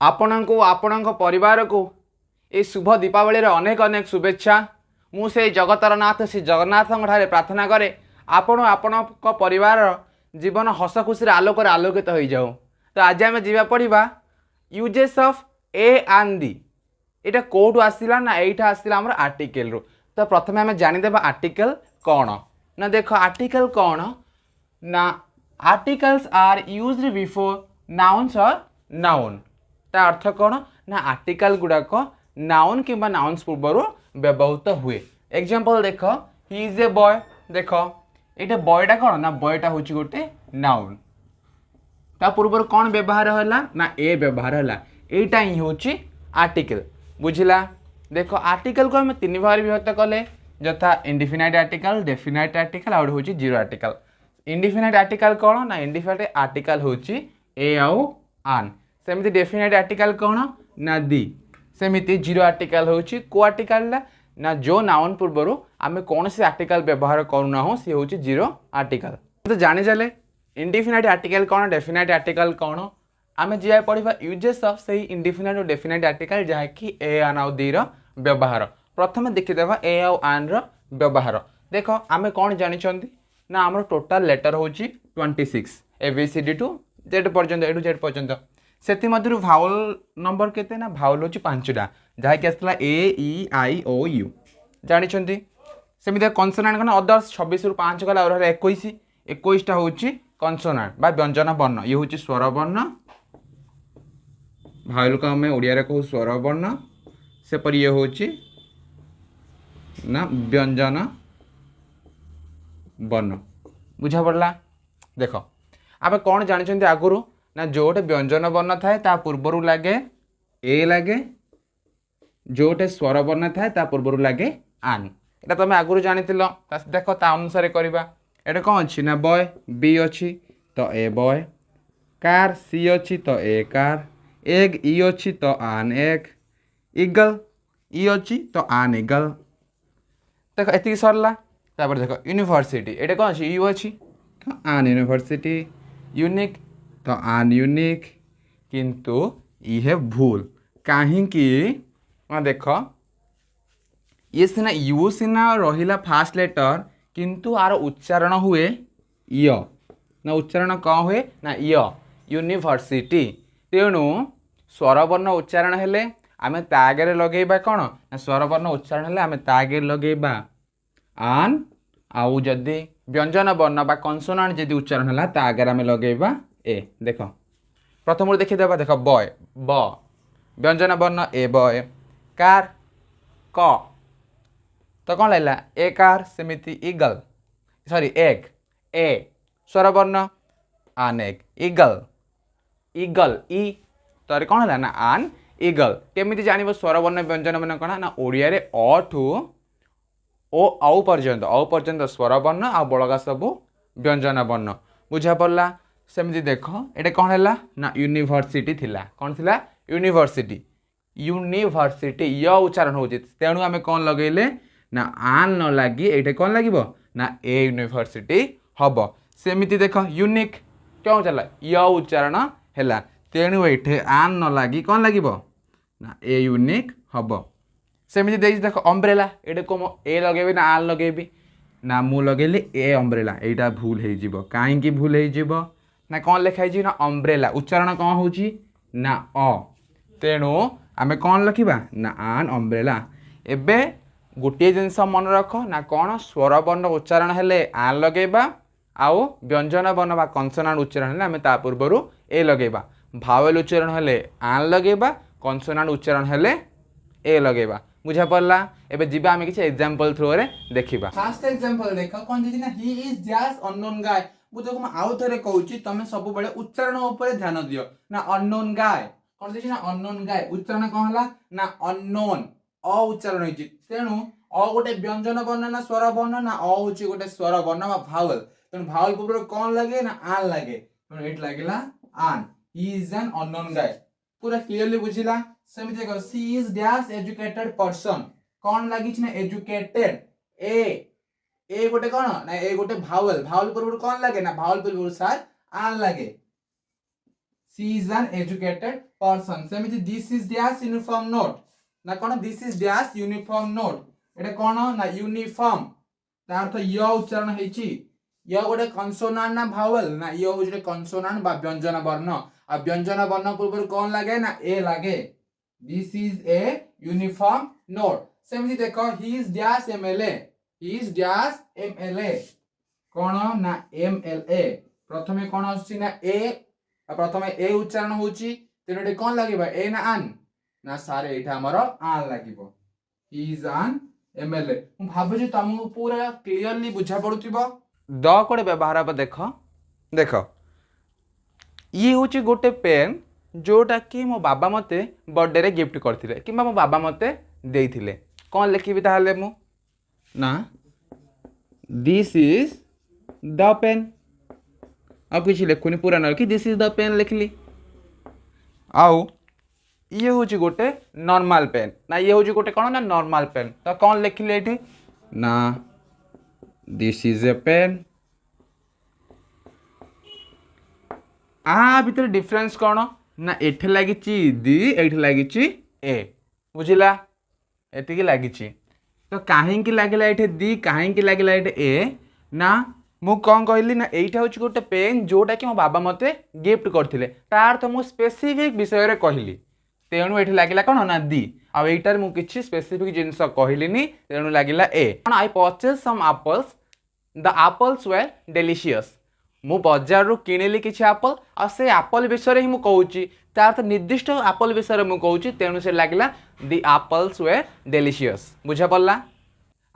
आपणको आपण परिवार को ये शुभ दीपावली अनेक अनेक शुभेच्छा। मुझे जगतर नाथ श्री जगन्नाथ प्रार्थना करे आपण आपण परिवार जीवन हस खुशी आलोक आलोकित हो जाऊ। तो आज आम जा पढ़ा uses of A and the. यहाँ कौटू आसला ना यहाँ आसला आम आर्टिकल रू। तो प्रथम आम जानीदे आर्टिकल कौन ना। देख आर्टिकल कौन ना articles are used before nouns और नाउन। ता अर्थ कौन ना आर्टिकल गुड़ाक नाउन कि नाउन्स पूर्व व्यवहृत हुए। एग्जांपल देख ही इज ए बॉय। देख ये बॉयटा कौन ना बॉयटा हूँ गोटे नाउन। ता पूर्व कौन व्यवहार है ना ए व्यवहार है। यहीटा ही हूँ आर्टिकल बुझला। देख आर्टिकल को आम तीन भाग विभक्त कले यथा इंडिफिनाइट आर्टिकल डेफिनाइट आर्टिकल आउ हूँ जीरो आर्टिकल। इंडिफिनाइट आर्टिकल कौन ना इंडिफिनाइट आर्टिकल हूँ ए आउ आन। सेमती डेफिनाइट आर्टिकल कौन ना दी। सेमती जीरो आर्टिकल हूँ को आर्टिकल ना जो नाउन पूर्वर आम कौन से आर्टिकल व्यवहार करूना हो सी हूँ जीरो आर्टिकल। तो जानी चले इंडिफिनाइट आर्टिकल कौन डेफिनाइट आर्टिकल कौन आम जा पढ़ा यूजेस ऑफ से इंडिफिनाइट और डेफिनाइट आर्टिकल जहाँकि ए आन आउ दी व्यवहार। प्रथम देखीदेव ए आउ आन व्यवहार। देख आम कौन जानी ना आम टोटाल लेटर हूँ 26 ABCD टू जेड पर्यंत ए टू जेड पर्यंत। से भावल नंबर केते ना भावल हूँ 5टा जहाँकि आसला AEIOU जानी। सेमती कनसोनाट कौन अदर्स 26 रु 5 गला और 21टा हूँ कनसोनाट बा व्यंजन वर्ण। ये हूँ स्वर वर्ण भावल को आम ओडिया कहू स्वर वर्ण। सेपरी ये हूँ ना व्यंजन वर्ण बुझा पड़ला। देख आप कौन जानी आगुरी ना जोटे व्यंजन वर्ण थाए ता पूर्वर लगे ए लगे जोटे स्वर वर्ण थाए ता पूर्वर लगे आन। यहाँ तुम आगुरी जानी देख ता अनुसार करवा। ये कौन अच्छी ना बॉय बी अच्छी तो ए बॉय कार सी अच्छी तो ए कार एग ई अच्छी तो आन एग इगल ई अच्छी तो आन इगल। देख ये सरला। देख यूनिवर्सिटी ये कौन अच्छी यू अच्छी तो आन यूनिवर्सिटी यूनिक तो आन यूनिक। किंतु ये भूल कहीं देख ये सीना यू सीना रहिला फास्ट लेटर किंतु आर उच्चारण हुए य ना उच्चारण कौन हुए ना य यूनिवर्सिटी। तेणु स्वरवर्ण उच्चारण हेले आमे तागे लगेबा कौन ना स्वरवर्ण उच्चारण हेले आमे तागे लगेबा आन आउ जदि व्यंजन वर्ण बा कनसोनांट जदि उच्चारण है तागे आमे लगेबा ए। देख प्रथम देखीदेव देख बॉय ब व्यंजन वर्ण ए बॉय कार क तो कौन लगे ए कार सेमिति इगल सॉरी एग ए स्वरवर्ण आन एग इगल इगल ई तो कौन है ना आन इगल। केमी जान स्वरवर्ण व्यंजन वर्ण कौन ना ओडिया रे अ ठू ओ औ पर्यंत स्वरवर्ण आ बलगा सबू व्यंजन वर्ण बुझा पड़ला। सेमती देख ये कौन है ना यूनिवर्सिटी थिला कौन थिला यूनिवर्सिटी यूनिवर्सिटी य उच्चारण हो तेणु आम कौन लगेले ना आन न लगी ये कौन लगे ना ए यूनिवर्सिटी हम। सेमती देख यूनिक क्यों चला य उच्चारण है तेणु ये आन न लगी कौन लगे ना ए यूनिक हम। सेमती देख अम्ब्रेला ये को ए लगेबी ना आन लगेबी ना मु लगेली ए अम्ब्रेला यहाँ भूल हो कहीं भूल हो ना कौन लिखाई ना अम्ब्रेला उच्चारण कौन हो ना अ तेणु आमे कौन लिखा ना आन अम्ब्रेला। एबे गोटे जिनस मन रख ना कौन स्वरवर्ण उच्चारण हेले आन लगेबा आउ व्यंजन वर्ण बा कनसोनांट उच्चारण हेले आमे ता पूर्वरु ए लगेबा। भावेल उच्चारण हेले आन लगेबा कनसोनांट उच्चारण हेले ए लगेबा बुझा पड़ला। एबे जीवा आमे किछि एग्जांपल थ्रू रे देखिबा। फर्स्ट एग्जांपल देख कोन जे ना ही इज जस्ट अननोन गाय। बुझो को आउ थरे कहूची तमे सब बेले उच्चारण ऊपर ध्यान दियो ना अननोन गाय कोन जे ना अननोन गाय उच्चारण कोन हला ना अननोन अ उच्चारण होई तेणु अ गोटे व्यंजन वर्ण ना स्वर वर्ण ना अ होची गोटे स्वर वर्ण बा भावल तेणु भावल पूर्व कोन लगे ना आन लगे तेणु एट लागेला आन। ही इज एन अननोन गाय पूरा क्लियरली बुझिला। सेमती देखो सी इज डैश एजुकेटेड पर्सन कौन लगी ना एजुकेटेड ए गोटे कौन ना ए गोटे भावल भावल पूर्व कौन लगे ना भावल पूर्व सर आन लगे। She is an educated person सेमिति this is dash uniform note ना कोन this is dash uniform note एटा कोन ना यूनिफॉर्म तार अर्थ य उच्चारण हेची य गोटे कन्सोनांट ना भावेल ना य होजे कन्सोनांट बा व्यंजन वर्ण आ व्यंजन वर्ण पूर्व कोन लागे ना ए लागे this is a uniform note सेमिति देखो he is dash MLA he is dash MLA कोन ना एमएलए प्रथमे कोन आसी ना ए प्रथमे ए उच्चारण होची तेनोटे कोन लागिबा ए ना आन ना सारे एठा हमर आन लागिबो ही इज एन एमएलए मु भाबे जे तुमको पूरा क्लियरली बुझा पड़ुथिबो द कोडे व्यवहार अब देखो देखो ये होची गोटे पेन जोटा कि मो बाबा मते बर्थडे रे गिफ्ट करथिले किबा मो बाबा मते देइथिले कोन लिखिबि ताहले मु ना दिस इज द पेन अब किसी लिखुनी पूरा ना कि दिस इज द पेन लिखली आउ ये हूँ गोटे नॉर्मल पेन ना ये हूँ गोटे कौन ना नॉर्मल पेन तो कौन लिखिले ये ना दिस इज ए पेन आ भीतर डिफरेंस कौन ना एठे लगी दी एठे लगी ए बुझिला एतिकी लगी तो कहीं लगे ये दी कहीं लगे ये ए ना मु कौन कहली ना एटा हूँ गोटे पेन जोटा कि मो बाबा मते गिफ्ट करथिले तार तो मु स्पेसिफिक विषय रे कहली तेणु ये लगे कौन ना दी आईटार मुझे स्पेसिफिक जिनस कहली तेणु लगे ए I purchase some apples the apples were delicious मु बजार रू किणिली किसी एप्पल आ से एप्पल विषय ही मुझे तार तो निर्दिष्ट एप्पल विषय में कहूँ तेणु से लगे द एप्पल्स वेर डेलीशियस बुझा पड़ा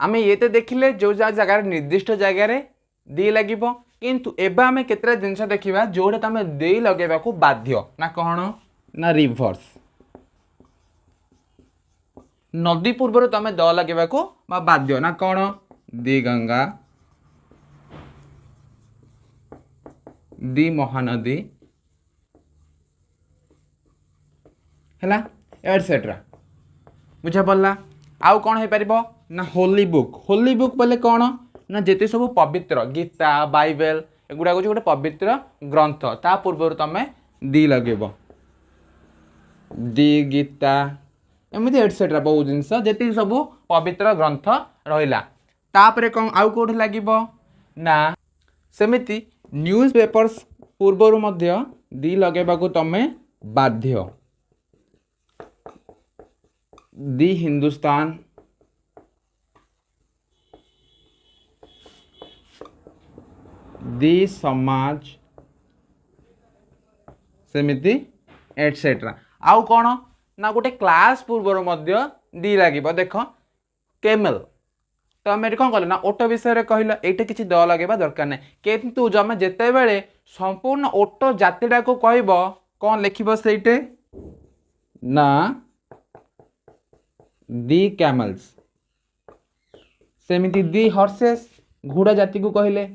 आम ये तो देखिले जो जगार निर्दिष्ट जगार दी लगे किंतु एबे आम केतरा जिनस देखा जोटा तुम दे लगेबा को बाध्य ना कौन ना रिवर्स नदी पूर्व तुम द लगे को बाध्य ना कौन दी गंगा दी महानदी है एटसेट्रा बुझा पड़ा आउ कौन हो पार ना होली बुक बोले कौन ना जिते सब पवित्र गीता बाइबल एगुड़ा हूँ गोटे पवित्र ग्रंथ ता पूर्व तुम दी लगे दी गीता एमती एटसेट्रा बहुत जिनस जी सब पवित्र ग्रंथ रहा तापर कौन आउ कौट लगे ना सेमिति न्यूज पेपर्स पूर्वर दी लगेबा को तुम बाध्य दी हिंदुस्तान दी समाज सेमिति एटसेट्रा आउ कौन ना गोटे क्लास पूर्वर दी लगे देख केमेल तो आम कौन कल ना ओटो विषय कहल ये किसी द लगे दरकार ना किंतु जब जिते बड़े संपूर्ण ओटो जातिटा को कह कौन लिख से ना दी कैमल्स सेमिति दी हॉर्सेस घोड़ा जाति को कहले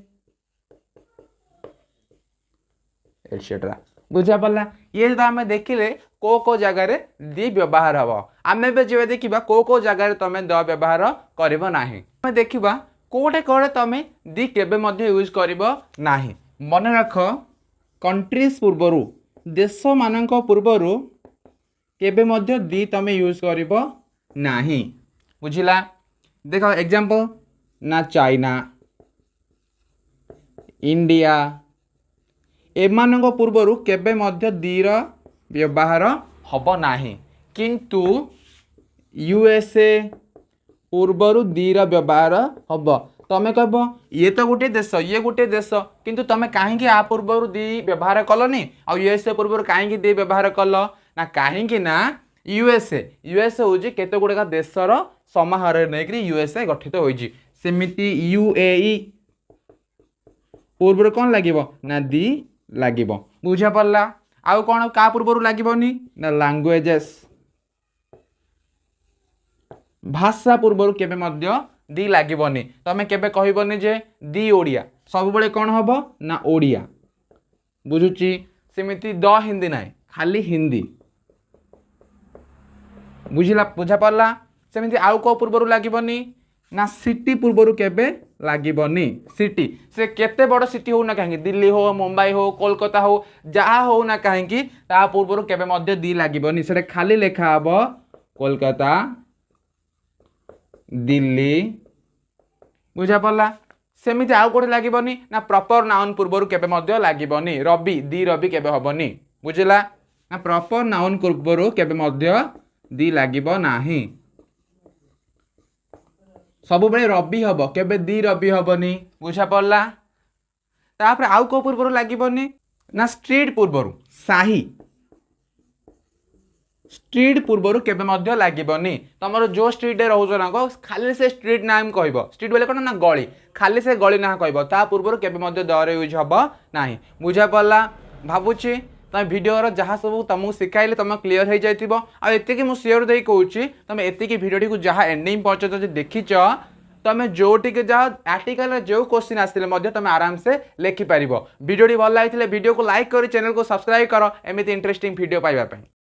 एटसेट्रा बुझा पड़ा ये तो आम देखिले को जगार दी व्यवहार हम आम जब देखा को जगार तुम द व्यवहार करना देखा कोटे कड़े तुम दी केबे यूज कर मन रख कंट्रीज पूर्वर देश मान पूर्वर केबे दी तुम यूज कर बुझिला देख एग्जांपल ना चाइना इंडिया एमान पूर्वर केबे दीर व्यवहार हब नाही किंतु यूएसए पूर्वर दीर व्यवहार हब तुम कह ये तो गोटे देश ये गोटे देश किंतु तुम कहीं आ पूर्वर दी व्यवहार कलनी आ यूएसए पूर्वर कहीं दी व्यवहार कल ना कहीं ना यूएसए हूँ केते गुड़ाक देशर समाहार नहीं यूएसए गठित होइछि सेमिति यूएई पूर्व कौन लगे ना दी लगे बुझा पड़ा आउ कौन का पूर्व लगे ना लैंग्वेजेस भाषा पूर्व केबे दी लगनी तुम केबे कहबनी जे दी ओडिया सब बड़े कौन हम ना ओडिया बुझुची सेमिति द हिंदी ना खाली हिंदी बुझा पड़ा सेमिति आउ को पूर्व लगनी ना सिटी पूर्व केबे लागबनी सिटी से केते बड़ सिटी हो ना कहीं दिल्ली हो मुंबई हो कोलकाता हो जहाँ हो ना कहीं ता पूर्व केबे मध्य दी लागबनी से खाली लेखा हम कोलकाता दिल्ली बुझा पड़ा सेमिति आउ कोठे लागबनी ना प्रॉपर नाउन पूर्व केबे मध्य लागबनी रवि दी रवि केबे हबनी बुझिला ना प्रॉपर नाउन पूर्व केबे मध्य दी लागिब नाही सब बेले रवि हम केबे दी रवि हबनी बुझा पड़ला तापर आउ को पूर्व लागबनी ना स्ट्रीट पूर्व साही स्ट्रीट पूर्व केबे मध्य लागबनी तुम जो स्ट्रीट रोज ना खाली से स्ट्रीट नाम कह स्ट्रीट बोले कौन ना गली खाली से गली ना कह ता पूर्व केबे मध्य दर यूज हम ना बुझा पड़ला भावुची तुम भिडियो जहाँ सब तुमको शिखाइले तुम क्लीयर हो जाइए आती मुझे सियोर दे कहूँ तुम एतिकी भिडियो जहाँ एंडिंग पर्यटन देखीच तुम जोटी जाओ आर्टिकल जो क्वेश्चन आसते तुम आराम से लिखिपार भिडियो भल लगी भिडियो को लाइक कर चैनल को सब्सक्राइब कर एमती इंटरेस्टिंग भिडियो पाइबा।